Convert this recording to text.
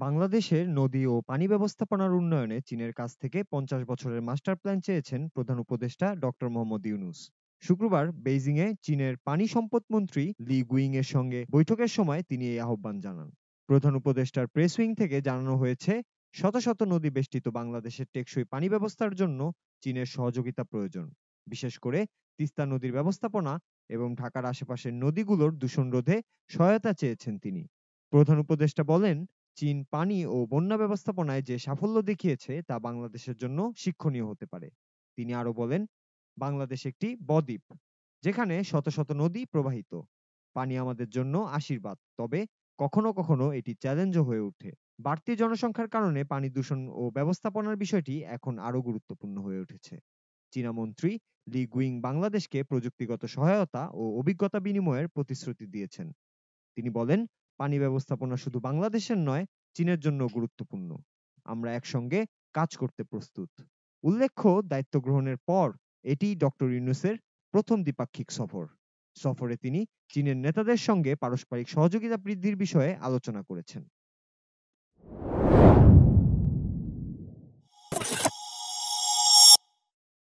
বাংলাদেশের নদী ও পানি ব্যবস্থাপনার উন্নয়নে চীনের কাছ থেকে ৫০ বছরের মাস্টার প্ল্যান চেয়েছেন প্রধান উপদেষ্টা ডক্টর মোহাম্মদ ইউনূস। শুক্রবার বেইজিংয়ে চীনের পানি সম্পদ মন্ত্রী লি গুইং এর সঙ্গে বৈঠকের সময় তিনি এই আহ্বান জানান। প্রধান উপদেষ্টার প্রেস উইং থেকে জানানো হয়েছে, শত শত নদী বেষ্টিত বাংলাদেশের টেকসই পানি ব্যবস্থার জন্য চীনের সহযোগিতা প্রয়োজন। বিশেষ করে তিস্তা নদীর ব্যবস্থাপনা এবং ঢাকার আশেপাশের নদীগুলোর দূষণ রোধে সহায়তা চেয়েছেন তিনি। প্রধান উপদেষ্টা বলেন, চীন পানি ও বন্যা ব্যবস্থাপনায় যে সাফল্য দেখিয়েছে তা বাংলাদেশের জন্য শিক্ষণীয় হতে পারে। তিনি আরো বলেন, বাংলাদেশ একটি বদ্বীপ, যেখানে শত শত নদী প্রবাহিত। পানি আমাদের জন্য আশীর্বাদ, তবে কখনো কখনো এটি চ্যালেঞ্জও হয়ে ওঠে। বাড়তি জনসংখ্যার কারণে পানি দূষণ ও ব্যবস্থাপনার বিষয়টি এখন আরো গুরুত্বপূর্ণ হয়ে উঠেছে। চীনা মন্ত্রী লি গুইং বাংলাদেশকে প্রযুক্তিগত সহায়তা ও অভিজ্ঞতা বিনিময়ের প্রতিশ্রুতি দিয়েছেন। তিনি বলেন, পানি ব্যবস্থাপনা শুধু বাংলাদেশের নয়, চীনের জন্য গুরুত্বপূর্ণ। আমরা একসঙ্গে কাজ করতে প্রস্তুত। উল্লেখ্য, দায়িত্ব গ্রহণের পর এটি ডক্টর ইউনূসের প্রথম দ্বিপাক্ষিক সফর। সফরে তিনি চীনের নেতাদের সঙ্গে পারস্পরিক সহযোগিতা বৃদ্ধির বিষয়ে আলোচনা করেছেন।